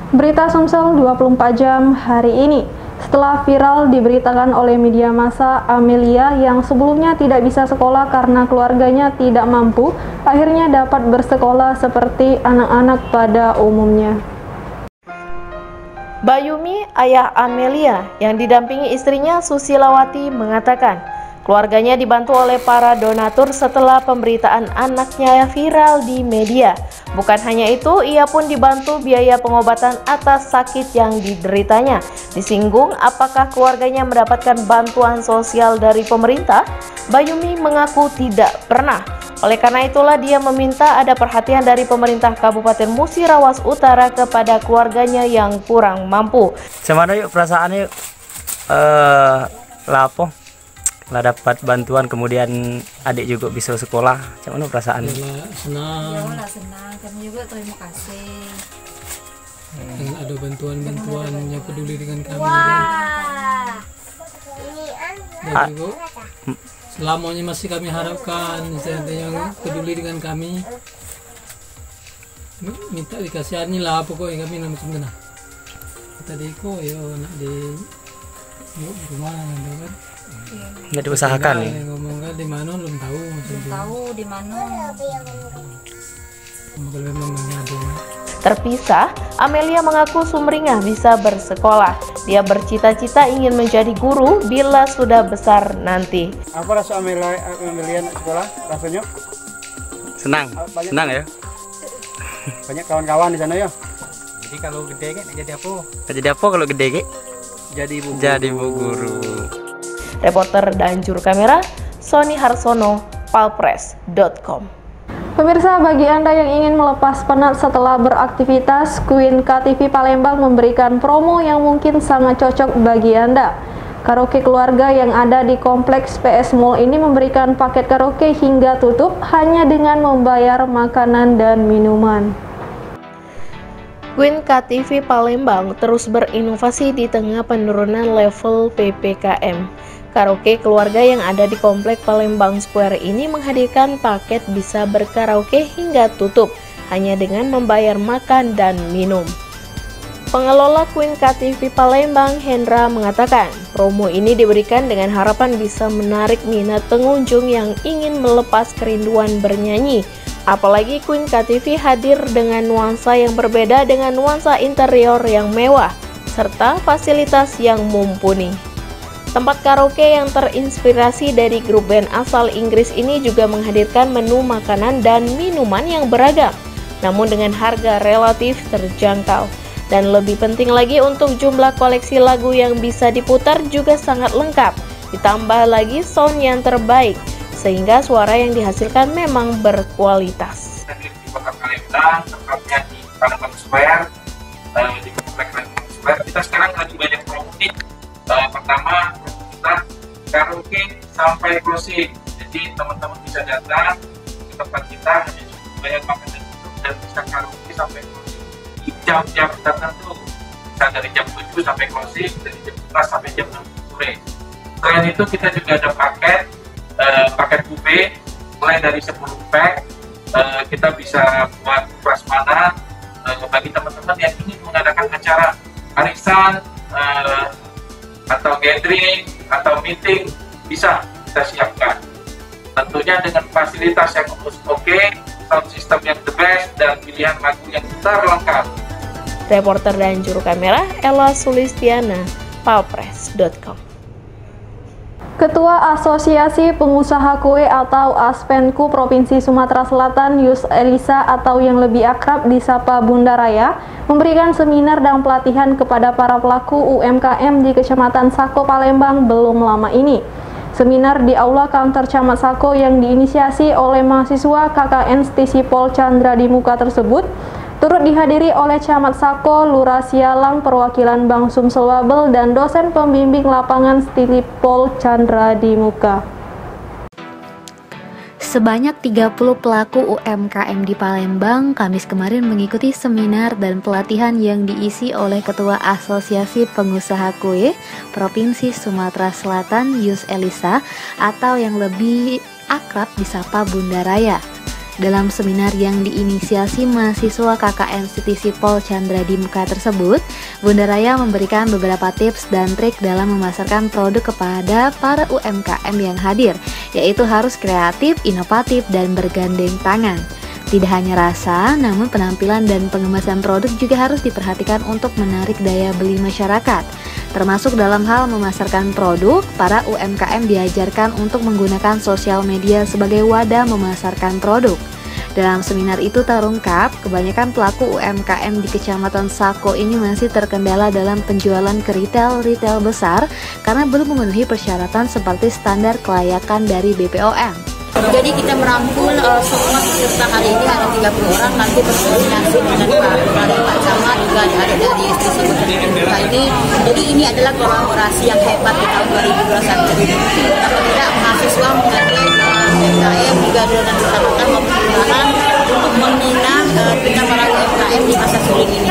Berita Sumsel 24 jam hari ini. Setelah viral diberitakan oleh media massa, Amelia yang sebelumnya tidak bisa sekolah karena keluarganya tidak mampu, akhirnya dapat bersekolah seperti anak-anak pada umumnya. Bayumi, ayah Amelia, yang didampingi istrinya Susilawati mengatakan, keluarganya dibantu oleh para donatur setelah pemberitaan anaknya viral di media. Bukan hanya itu, ia pun dibantu biaya pengobatan atas sakit yang dideritanya. Disinggung apakah keluarganya mendapatkan bantuan sosial dari pemerintah, Bayumi mengaku tidak pernah. Oleh karena itulah dia meminta ada perhatian dari pemerintah Kabupaten Musirawas Utara kepada keluarganya yang kurang mampu. Gimana yuk perasaannya lapo? Lah dapat bantuan, kemudian adik juga bisa sekolah. Gimana perasaan? Senang. Ya Allah senang, kami juga terima kasih. Dengan ada bantuan-bantuan yang peduli dengan kami. Dan juga selamanya masih kami harapkan yang peduli dengan kami. Minta dikasihani lah pokoknya kami nama sebenarnya. Tadi kok ya nak di rumah kan. Nggak diusahakan nih. Ngomong di mana belum tahu. Belum tahu di mana. Memang ada. Terpisah, Amelia mengaku sumringah bisa bersekolah. Dia bercita-cita ingin menjadi guru bila sudah besar nanti. Apa rasa Amelia sekolah? Rasanya? Senang, senang ya. Banyak kawan-kawan di sana ya. Jadi kalau gede kan jadi apa? Jadi apa kalau gede kan? Jadi bu guru. Reporter dan juru kamera Sony Harsono, palpres.com. Pemirsa, bagi Anda yang ingin melepas penat setelah beraktivitas, Queen KTV Palembang memberikan promo yang mungkin sangat cocok bagi Anda. Karaoke keluarga yang ada di Kompleks PS Mall ini memberikan paket karaoke hingga tutup hanya dengan membayar makanan dan minuman. Queen KTV Palembang terus berinovasi di tengah penurunan level PPKM. Karaoke keluarga yang ada di Komplek Palembang Square ini menghadirkan paket bisa berkaraoke hingga tutup hanya dengan membayar makan dan minum. Pengelola Queen KTV Palembang, Hendra, mengatakan promo ini diberikan dengan harapan bisa menarik minat pengunjung yang ingin melepas kerinduan bernyanyi. Apalagi Queen KTV hadir dengan nuansa yang berbeda dengan nuansa interior yang mewah serta fasilitas yang mumpuni. Tempat karaoke yang terinspirasi dari grup band asal Inggris ini juga menghadirkan menu makanan dan minuman yang beragam, namun dengan harga relatif terjangkau. Dan lebih penting lagi, untuk jumlah koleksi lagu yang bisa diputar juga sangat lengkap, ditambah lagi sound yang terbaik, sehingga suara yang dihasilkan memang berkualitas. Di Kota Palembang, tempatnya di Palembang Square, di Komplek Palembang Square, kita sekarang lagi banyak promo nih. Pertama, kita karaoke sampai closing, jadi teman-teman bisa datang ke tempat kita hanya cukup bayar makan dan minum dan bisa karaoke sampai closing di jam-jam tertentu, bisa dari jam 7 sampai closing, dari jam 11 sampai jam 6 sore. Selain itu kita juga ada paket buffet mulai dari 10 pack. Kita bisa buat prasmanan bagi teman-teman yang ingin mengadakan acara arisan atau gathering atau meeting, bisa kita siapkan. Tentunya dengan fasilitas yang oke, sound system yang the best, dan pilihan lagu yang terlengkap. Reporter dan juru kamera Ella Sulistiana, palpres.com. Ketua Asosiasi Pengusaha Kue atau Aspenku Provinsi Sumatera Selatan, Yus Elisa atau yang lebih akrab disapa Bunda Raya, memberikan seminar dan pelatihan kepada para pelaku UMKM di Kecamatan Sako Palembang belum lama ini. Seminar di Aula Kantor Camat Sako yang diinisiasi oleh mahasiswa KKN Stisipol Chandra di Muka tersebut turut dihadiri oleh Camat Sako, Lurah Sialang, perwakilan Bank Sumsel Wabel, dan dosen pembimbing lapangan Stisipol Chandra di Muka. Sebanyak 30 pelaku UMKM di Palembang Kamis kemarin mengikuti seminar dan pelatihan yang diisi oleh Ketua Asosiasi Pengusaha Kue Provinsi Sumatera Selatan Yus Elisa atau yang lebih akrab disapa Bunda Raya. Dalam seminar yang diinisiasi mahasiswa KKN Sitisipol Chandra di Muka tersebut, Bunda Raya memberikan beberapa tips dan trik dalam memasarkan produk kepada para UMKM yang hadir, yaitu harus kreatif, inovatif, dan bergandeng tangan. Tidak hanya rasa, namun penampilan dan pengemasan produk juga harus diperhatikan untuk menarik daya beli masyarakat. Termasuk dalam hal memasarkan produk, para UMKM diajarkan untuk menggunakan sosial media sebagai wadah memasarkan produk. Dalam seminar itu terungkap, kebanyakan pelaku UMKM di Kecamatan Sako ini masih terkendala dalam penjualan ke retail besar karena belum memenuhi persyaratan seperti standar kelayakan dari BPOM. Jadi kita merangkul semua peserta hari ini ada 30 orang, nanti berkoordinasi dengan Pak Camat juga ada dari institusi ini. Jadi ini adalah kolaborasi yang hebat di tahun 2021 ini. Apabila mahasiswa mengajar UMKM juga dan kecamatan mempergunakan untuk membina kita para UMKM di masa sulit ini.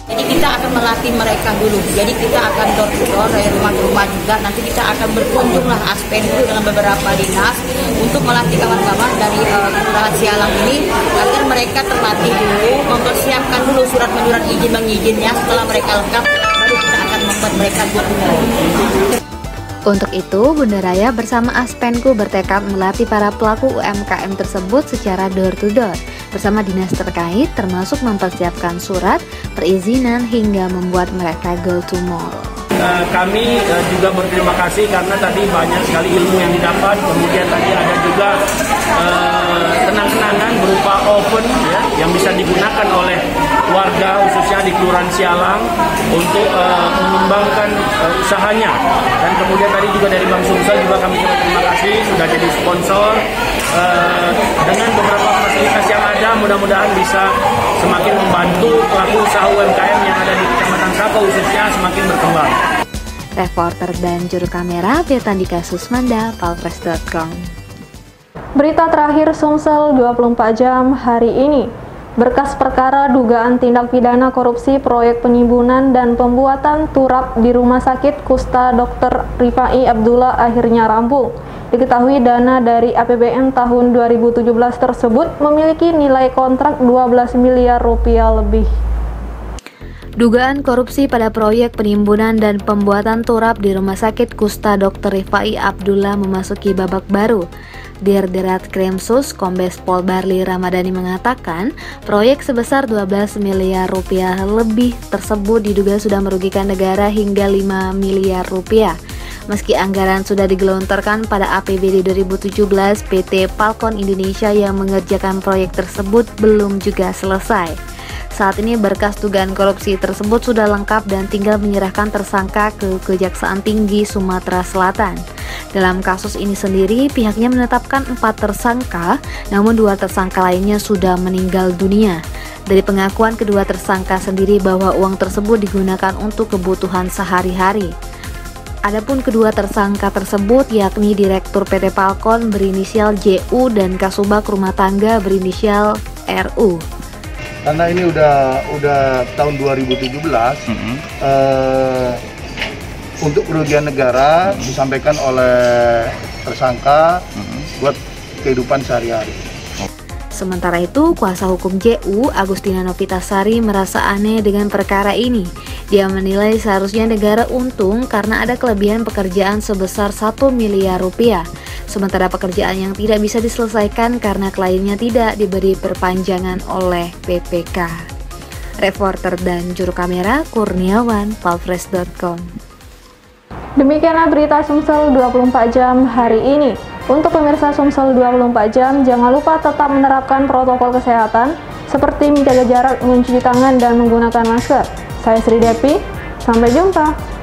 Jadi kita akan melatih mereka dulu. Jadi kita akan door to door dari rumah ke rumah juga. Nanti kita akan berkunjunglah Aspen dulu dengan beberapa dinas untuk melatih kawan-kawan dari Kelurahan Sialang ini agar mereka terlatih dulu, mempersiapkan dulu surat menyurat izin mengizinnya. Setelah mereka lengkap, baru kita akan membuat mereka door to door. Untuk itu, Bunda Raya bersama Aspenku bertekad melatih para pelaku UMKM tersebut secara door to door bersama dinas terkait, termasuk mempersiapkan surat, perizinan, hingga membuat mereka go to mall. Kami juga berterima kasih karena tadi banyak sekali ilmu yang didapat. Kemudian tadi ada juga kenang-kenangan berupa oven ya, yang bisa digunakan oleh warga khususnya di Kelurahan Sialang untuk mengembangkan usahanya. Dan kemudian tadi juga dari Bank Sumsel juga kami terima kasih sudah jadi sponsor. Dengan beberapa fasilitas yang ada, mudah-mudahan bisa semakin membantu pelaku usaha UMKM yang ada di Kecamatan Sako khususnya semakin berkembang. Reporter dan juru kamera Betandika Susmanda, Palpres.com. Berita terakhir Sumsel 24 jam hari ini. Berkas perkara dugaan tindak pidana korupsi proyek penimbunan dan pembuatan turap di Rumah Sakit Kusta Dr. Rifai Abdullah akhirnya rampung. Diketahui dana dari APBN tahun 2017 tersebut memiliki nilai kontrak 12 miliar rupiah lebih. Dugaan korupsi pada proyek penimbunan dan pembuatan turap di Rumah Sakit Kusta Dr. Rifai Abdullah memasuki babak baru. Dirdirat Krimsus Kombes Pol Barli Ramadhani mengatakan, proyek sebesar 12 miliar rupiah lebih tersebut diduga sudah merugikan negara hingga 5 miliar rupiah. Meski anggaran sudah digelontorkan pada APBD 2017, PT Palkon Indonesia yang mengerjakan proyek tersebut belum juga selesai. Saat ini berkas dugaan korupsi tersebut sudah lengkap dan tinggal menyerahkan tersangka ke Kejaksaan Tinggi Sumatera Selatan. Dalam kasus ini sendiri, pihaknya menetapkan 4 tersangka, namun 2 tersangka lainnya sudah meninggal dunia. Dari pengakuan kedua tersangka sendiri bahwa uang tersebut digunakan untuk kebutuhan sehari-hari. Adapun kedua tersangka tersebut yakni Direktur PT Palkon berinisial JU dan Kasubag Rumah Tangga berinisial RU. Karena ini udah tahun 2017, untuk kerugian negara disampaikan oleh tersangka buat kehidupan sehari-hari. Sementara itu, kuasa hukum JU, Agustina Novitasari, merasa aneh dengan perkara ini. Dia menilai seharusnya negara untung karena ada kelebihan pekerjaan sebesar 1 miliar rupiah. Sementara pekerjaan yang tidak bisa diselesaikan karena kliennya tidak diberi perpanjangan oleh PPK. Reporter dan juru kamera Kurniawan, Palpres.com. Demikianlah berita Sumsel 24 jam hari ini. Untuk pemirsa Sumsel 24 jam, jangan lupa tetap menerapkan protokol kesehatan seperti menjaga jarak, mencuci tangan, dan menggunakan masker. Saya Sri Depi, sampai jumpa.